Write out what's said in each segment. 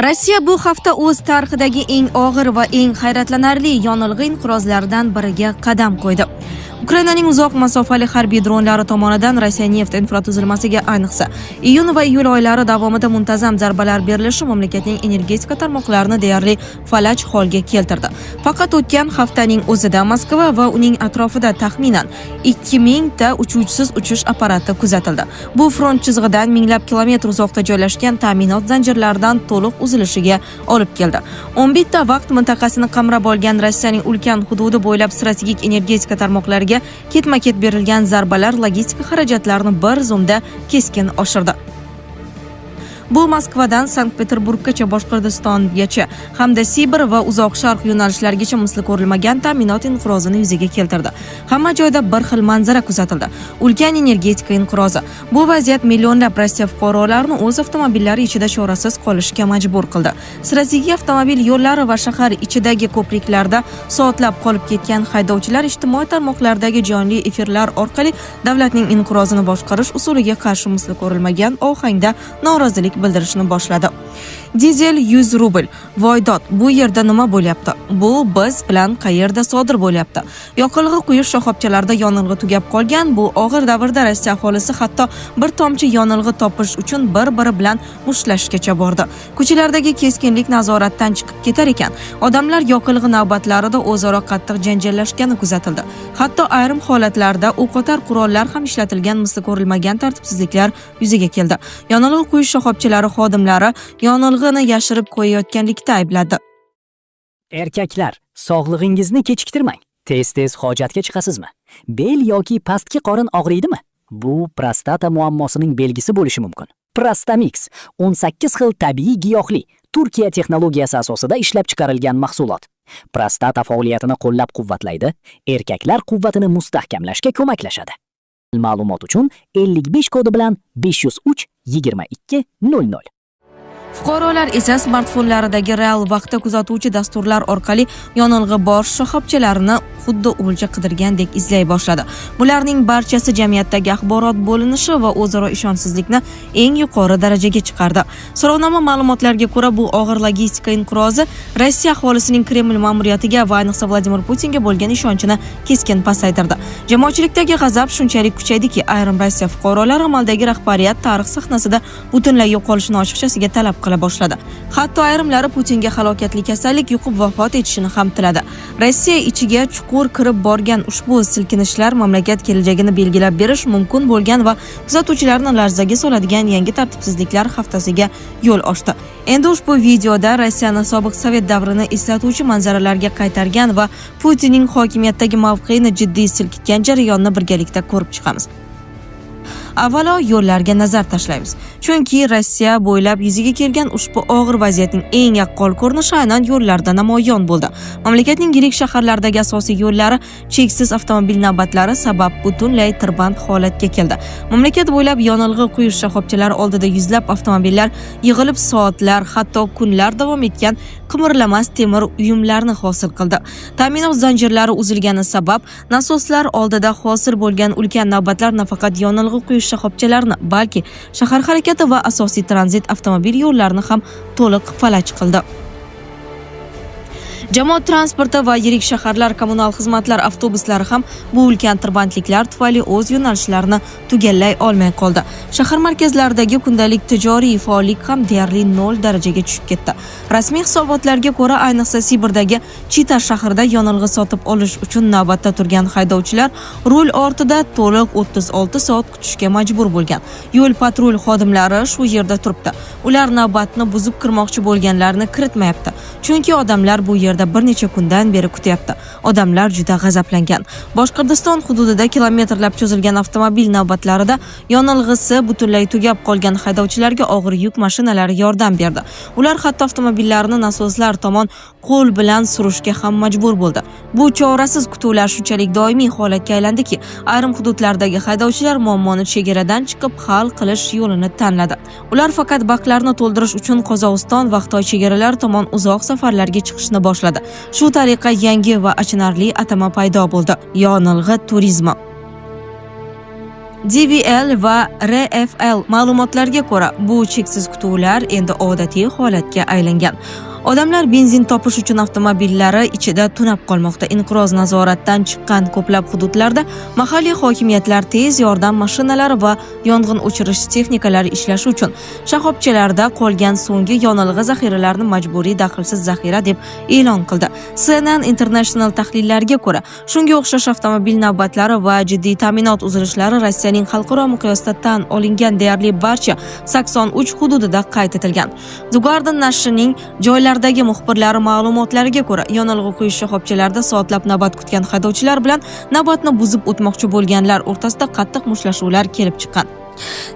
Rossiya bu hafta o'z tarixidagi eng og'ir va eng hayratlanarli yonilg'i inqirozlaridan biriga qadam qo'ydi. Ukrainaning uzoq masofali harbiy dronlari tomonidan Rossiya neft infratuzilmasiga ayniqsa iyun va iyul oylari davomida muntazam zarbalar berilishi mamlakatning energetika tarmoqlarini deyarli falaj holga keltirdi. Faqat o'tgan haftaning o'zida Moskva va uning atrofida taxminan 2000 ta uchuvchisiz uchish apparati kuzatildi. Bu front chizig'idan minglab kilometr uzoqda joylashgan ta'minot zanjirlaridan to'liq uzilishiga olib keldi. 11 ta vaqt mintaqasini qamrab olgan Rossiyaning ulkan hududi bo'ylab strategik energetika tarmoqlariga ketma-ket berilgan zarbalar logistika xarajatlarini bir zumda keskin oshirdi. Bu Moskvadan Sankt-Peterburggacha, Boshqirdistongacha hamda Sibir va uzoq sharq yo'nalishlarigacha misli ko'rilmagan ta'minot inqirozini yuzaga keltirdi. Hamma joyda bir xil manzara kuzatildi. Ulkan energetika inqirozi. Bu vaziyat millionlab Rossiya fuqarolarini o'z avtomobillari ichida chorasiz qolishga majbur qildi. Strategik avtomobil yo'llari va shahar ichidagi ko'priklarda soatlab qolib ketgan haydovchilar ijtimoiy tarmoqlardagi jonli efirlar orqali davlatning inqirozini boshqarish usuliga qarshi misli ko'rilmagan ohangda norozilik bildirishni boshladi. Dizel 100 rubl. Voydod, bu yerda nima bo'lyapti? Bu biz bilan qayerda sodir bo'lyapti? Yoqilg'i quyish shoxobchalarida yonilg'i tugab qolgan. Bu og'ir davrda Rossiya aholisi hatto bir tomchi yonilg'i topish uchun bir-biri bilan mushtlashgacha bordi. Ko'chalardagi keskinlik nazoratdan chiqib ketar ekan. Odamlar yoqilg'i navbatlarida o'zaro qattiq janjallashgani kuzatildi. Hatto ayrim holatlarda o'qotar qurollar ham ishlatilgan misli ko'rilmagan tartibsizliklar yuzaga keldi. Yonilg'i quyish shoxobchalari xodimlari yonilg'ini yashirib qo'yayotganlikda aybladi. Erkaklar, sog'lig'ingizni kechiktirmang. Tez-tez hojatga chiqasizmi? Bel yoki pastki qorin og'riydimi? Bu prostata muammosining belgisi bo'lishi mumkin. Prostamix 18 xil tabiiy giyohli Turkiya texnologiyasi asosida ishlab chiqarilgan mahsulot. Prostata faoliyatini qo'llab-quvvatlaydi, erkaklar quvvatini mustahkamlashga ko'maklashadi. Ma'lumot uchun 55 kodi bilan 503 22 00. Fuqarolar esa smartfonlaridagi real vaqtda kuzatuvchi dasturlar orqali yonilg'i bor shoxobchalarini xuddi o'lja qidirgandek izlay boshladi. Bularning barchasi jamiyatdagi axborot bo'linishi va o'zaro ishonchsizlikni eng yuqori darajaga chiqardi. So'rovnoma ma'lumotlariga ko'ra, bu og'ir logistika inqirozi Rossiya aholisining Kreml ma'muriyatiga va ayniqsa Vladimir Putinga bo'lgan ishonchini keskin pasaytirdi. Jamoatchilikdagi g'azab shunchalik kuchaydiki, ayrim Rossiya fuqarolari amaldagi rahbariyat tarix sahnasida butunlay yo'qolishini ochiqchasiga talab qila boshladi. Hatto ayrimlari Putinga halokatli kasallik yuqib vafot etishini ham tiladi. Rossiya ichiga chuqur kirib borgan ushbu silkinishlar mamlakat kelajagini belgilab berish mumkin bo'lgan va kuzatuvchilarni larzaga soladigan yangi tartibsizliklar haftasiga yo'l ochdi. Endi ushbu videoda Rossiyani sobiq Sovet davrini eslatuvchi manzaralarga qaytargan va Putinning hokimiyatdagi mavqeini jiddiy silkitgan jarayonni birgalikda ko'rib chiqamiz. Avvalo yo'llarga nazar tashlaymiz. Chunki Rossiya bo'ylab yuzaga kelgan ushbu og'ir vaziyatning eng yaqqol ko'rinishi aynan yo'llarda namoyon bo'ldi. Mamlakatning yirik shaharlaridagi asosiy yo'llari cheksiz avtomobil navbatlari sabab butunlay tirband holatga keldi. Mamlakat bo'ylab yonilg'i quyish shoxobchalari oldida yuzlab avtomobillar yig'ilib soatlar, hatto kunlar davom etgan qimirlamas temir uyumlarni hosil qildi. Ta'minot zanjirlari uzilgani sabab nasoslar oldida hosil bo'lgan ulkan navbatlar nafaqat yonilg'i quyish shoxobchalarini, balki shahar harakati va asosiy tranzit avtomobil yo'llarini ham to'liq falaj qildi. Jamoat transporti va yirik shaharlar kommunal xizmatlar avtobuslari ham bu ulkan tirbandliklar tufayli o'z yo'nalishlarini tugallay olmay qoldi. Shahar markazlaridagi kundalik tijoriy faollik ham deyarli 0 darajaga tushib ketdi. Rasmiy hisobotlarga ko'ra, ayniqsa Sibirdagi Chita shahrida yonilg'i sotib olish uchun navbatda turgan haydovchilar rul ortida to'liq 36 soat kutishga majbur bo'lgan. Yo'l patrul xodimlari shu yerda turibdi. Ular navbatni buzib kirmoqchi bo'lganlarni kiritmayapti. Chunki odamlar bu yerda bir necha kundan beri kutyapti. Odamlar juda g'azablangan. Boshqirdiston hududida kilometrlab cho'zilgan avtomobil navbatlarida yonilg'isi butunlay tugab qolgan haydovchilarga og'ir yuk mashinalari yordam berdi. Ular hatto avtomobillarini nasoslar tomon qo'l bilan surishga ham majbur bo'ldi. Bu chorasiz kutuvlar shunchalik doimiy holatga aylandiki, ayrim hududlardagi haydovchilar muammoni chegaradan chiqib hal qilish yo'lini tanladi. Ular faqat baklarni to'ldirish uchun Qozog'iston va Xitoy chegaralari tomon uzoq safarlarga chiqishni boshladi. Shu tariqa yangi va achinarli atama paydo bo'ldi: yonilg'i turizmi. DVL va RFL ma'lumotlariga ko'ra, bu cheksiz kutuvlar endi odatiy holatga aylangan. Odamlar benzin topish uchun avtomobillari ichida tunab qolmoqda. Inqiroz nazoratdan chiqqan ko'plab hududlarda mahalliy hokimiyatlar tez yordam mashinalari va yong'in o'chirish texnikalari ishlashi uchun shoxobchalarda qolgan so'nggi yonilg'i zaxiralarini majburiy daxlsiz zaxira deb e'lon qildi. CNN International tahlillariga ko'ra, shunga o'xshash avtomobil navbatlari va jiddiy ta'minot uzilishlari Rossiyaning xalqaro miqyosda tan olingan deyarli barcha 83 hududida qayd etilgan. The Guardian nashrining joylardagi muxbirlari ma'lumotlariga ko'ra, yonilg'i quyish shoxobchalarida soatlab navbat kutgan haydovchilar bilan navbatni buzib o'tmoqchi bo'lganlar o'rtasida qattiq mushtlashuvlar kelib chiqqan.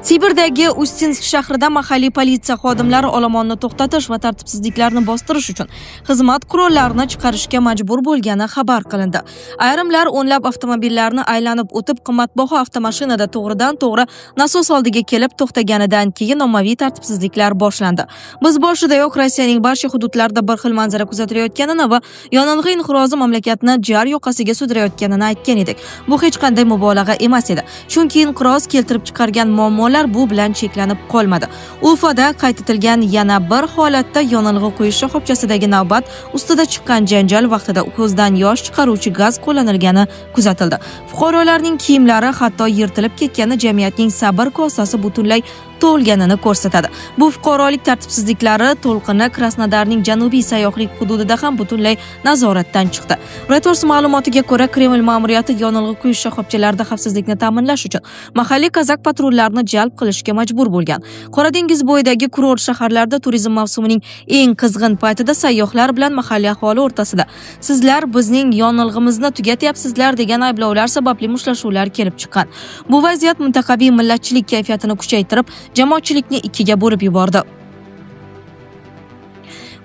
Sibirdagi Ustinsk shahrida mahalliy politsiya xodimlari olomonni to'xtatish va tartibsizliklarni bostirish uchun xizmat qurollarini chiqarishga majbur bo'lgani xabar qilindi. Ayrimlar o'nlab avtomobillarni aylanib o'tib, qimmatbaho avtomashinada to'g'ridan-to'g'ri nasos oldiga kelib to'xtaganidan keyin ommaviy tartibsizliklar boshlandi. Biz boshidayoq Rossiyaning barcha hududlarida bir xil manzara kuzatilayotganini va yonilg'i inqirozi mamlakatni jar yoqasiga sudrayotganini aytgan edik. Bu hech qanday mubolag'a emas edi. Chunki inqiroz keltirib chiqargan muammolar bu bilan cheklanib qolmadi. Ufada qayd etilgan yana bir holatda yonilg'i quyish shoxobchasidagi navbat ustida chiqqan janjal vaqtida ko'zdan yosh chiqaruvchi gaz qo'llanilgani kuzatildi. Fuqarolarning kiyimlari hatto yirtilib ketgani jamiyatning sabr kosasi butunlay to'lganini ko'rsatadi. Bu fuqarolik tartibsizliklari to'lqini Krasnodarning janubiy sayyohlik hududida ham butunlay nazoratdan chiqdi. Reuters ma'lumotiga ko'ra, Kreml ma'muriyati yonilg'i quyish shoxobchalarida xavfsizlikni ta'minlash uchun mahalliy kazak patrullarini jalb qilishga majbur bo'lgan. Qora dengiz bo'yidagi kurort shaharlarda turizm mavsumining eng qizg'in paytida sayyohlar bilan mahalliy aholi o'rtasida "Sizlar bizning yonilg'imizni tugatyapsizlar" degan ayblovlar sababli mushtlashuvlar kelib chiqqan. Bu vaziyat mintaqaviy millatchilik kayfiyatini kuchaytirib, jamoatchilikni ikkiga bo'lib yubordi.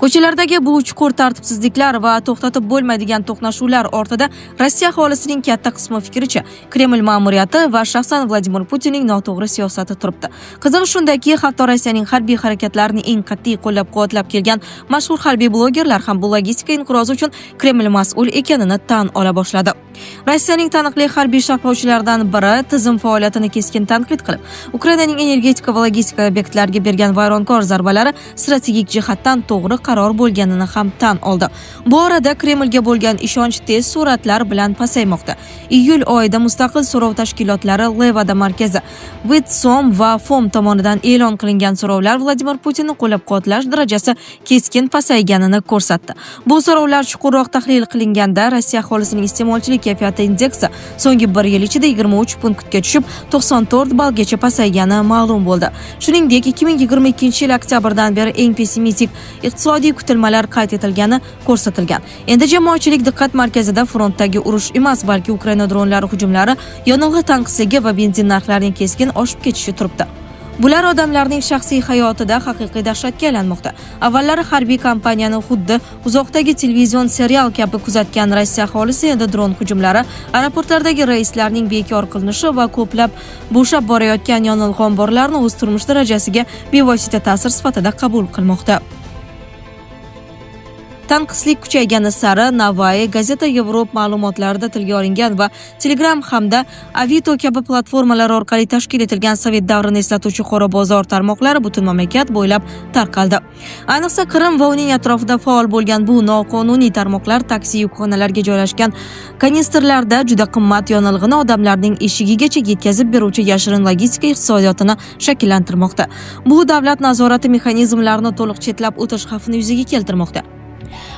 Ko'chalardagi bu chuqur tartibsizliklar va to'xtatib bo'lmaydigan to'qnashuvlar ortida Rossiya aholisining katta qismi fikricha, Kreml ma'muriyati va shaxsan Vladimir Putinning noto'g'ri siyosati turibdi. Qizig'i shundaki, hatto Rossiyaning harbiy harakatlarini eng qat'iy qo'llab-quvvatlab kelgan mashhur harbiy blogerlar ham bu logistika inqirozi uchun Kreml mas'ul ekanini tan ola boshladi. Rossiyaning taniqli harbiy sharhlovchilaridan biri tizim faoliyatini keskin tanqid qilib, Ukrainaning energetika va logistika obyektlariga bergan vayronkor zarbalari strategik jihatdan to'g'ri qaror bo'lganini ham tan oldi. Bu orada Kremlga bo'lgan ishonch tez sur'atlar bilan pasaymoqda. Iyul oyida mustaqil so'rov tashkilotlari Levada markazi, Witsom va FOM tomonidan e'lon qilingan so'rovlar Vladimir Putinni qo'llab-quvvatlash darajasi keskin pasayganini ko'rsatdi. Bu so'rovlar chuqurroq tahlil qilinganda Rossiya aholisining iste'molchilik kayfiyati indeksi so'nggi 1 yil ichida 23 punktga tushib, 94 ballgacha pasaygani ma'lum bo'ldi. Shuningdek, 2022-yil oktyabrdan beri eng pessimistik iqtisodiy kutilmalar qayd etilgani ko'rsatilgan. Endi jamoatchilik diqqat markazida frontdagi urush emas, balki Ukraina dronlari hujumlari, yonilg'i tanqisligi va benzin narxlarining keskin oshib ketishi turibdi. Bular odamlarning shaxsiy hayotida haqiqiy dahshatga aylanmoqda. Avvallari harbiy kampaniyani xuddi uzoqdagi televizion serial kabi kuzatgan Rossiya aholisi endi dron hujumlari, aeroportlardagi reyslarning bekor qilinishi va ko'plab bo'shab borayotgan yonilg'i omborlarini o'z turmush darajasiga bevosita ta'sir sifatida qabul qilmoqda. Tanqislik kuchaygani sari Navai gazeta Yevropa ma'lumotlarida tilga olingan va Telegram hamda Avito kabi platformalar orqali tashkil etilgan sovet davrini eslatuvchi qora bozor tarmoqlari butun mamlakat bo'ylab tarqaldi. Ayniqsa Qrim va uning atrofida faol bo'lgan bu noqonuniy tarmoqlar taksi yukxonalariga joylashgan kanistrlarda juda qimmat yonilg'ini odamlarning eshigigacha yetkazib beruvchi yashirin logistika iqtisodiyotini shakllantirmoqda. Bu davlat nazorati mexanizmlarini to'liq chetlab o'tish xavfini yuzaga keltirmoqda.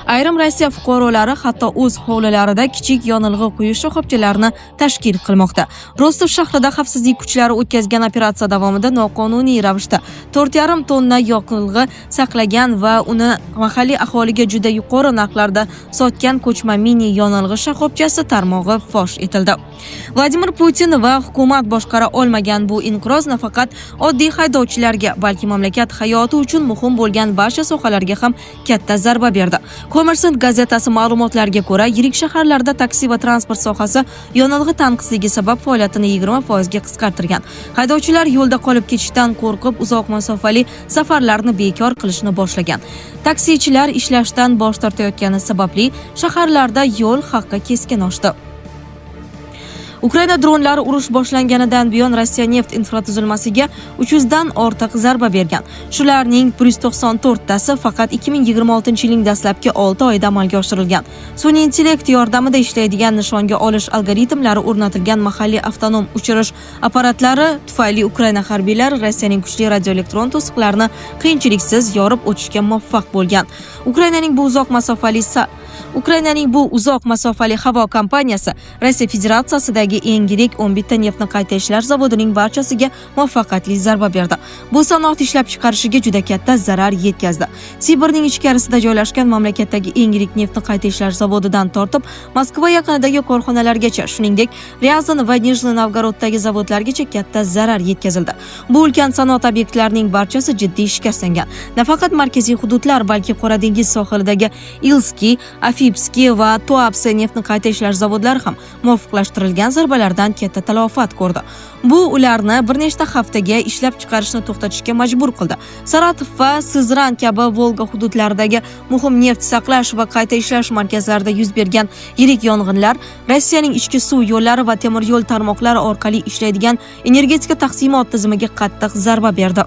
Ayrim Rossiya fuqarolari hatto o'z hovlilarida kichik yonilg'i quyish shoxobchalarini tashkil qilmoqda. Rostov shahrida xavfsizlik kuchlari o'tkazgan operatsiya davomida noqonuniy ravishda 4,5 tonna yoqilg'i saqlagan va uni mahalliy aholiga juda yuqori narxlarda sotgan ko'chma mini yonilg'i shoxobchasi tarmog'i fosh etildi. Vladimir Putin va hukumat boshqara olmagan bu inqiroz nafaqat oddiy haydovchilarga, balki mamlakat hayoti uchun muhim bo'lgan barcha sohalarga ham katta zarba berdi. Kommersant gazetasi ma'lumotlariga ko'ra, yirik shaharlarda taksi va transport sohasi yonilg'i tanqisligi sabab faoliyatini 20% ga qisqartirgan. Haydovchilar yo'lda qolib ketishdan qo'rqib, uzoq masofali safarlarni bekor qilishni boshlagan. Taksichilar ishlashdan bosh tortayotgani sababli shaharlarda yo'l haqi keskin oshdi. Ukraina dronlari urush boshlanganidan buyon Rossiya neft infratuzilmasiga 300 dan ortiq zarba bergan. Shularning 194 tasi faqat 2026-yilning dastlabki 6 oyida amalga oshirilgan. Sun'iy intellekt yordamida ishlaydigan nishonga olish algoritmlari o'rnatilgan mahalliy avtonom uchirish apparatlari tufayli Ukraina harbiylari Rossiyaning kuchli radioelektron to'siqlarini qiyinchiliksiz yorib o'tishga muvaffaq bo'lgan. Ukrainaning bu uzoq masofali havo kompaniyasi Rossiya Federatsiyasidagi eng yirik 10 bitta neftni qayta ishlash zavodining barchasiga muvaffaqiyatli zarba berdi. Bu sanoat ishlab chiqarishiga juda katta zarar yetkazdi. Sibirning ichkarisida joylashgan mamlakatdagi eng yirik neftni qayta ishlash zavodidan tortib, Moskva yaqinidagi korxonalargacha, shuningdek, Ryazan va Nijniy Novgoroddagi zavodlargacha katta zarar yetkazildi. Bu ulkan sanoat obyektlarining barchasi jiddiy shikastlangan. Nafaqat markaziy hududlar, balki Qora dengiz sohilidagi Ilskiy, Afipskiy va Tuapse neftni qayta ishlash zavodlari ham muvofiqlashtirilgan zarbalardan katta talafot ko'rdi. Bu ularni bir nechta haftaga ishlab chiqarishni to'xtatishga majbur qildi. Saratov va Sizran kabi Volga hududlaridagi muhim neft saqlash va qayta ishlash markazlarida yuz bergan yirik yong'inlar Rossiyaning ichki suv yo'llari va temir yo'l tarmoqlari orqali ishlaydigan energetika taqsimot tizimiga qattiq zarba berdi.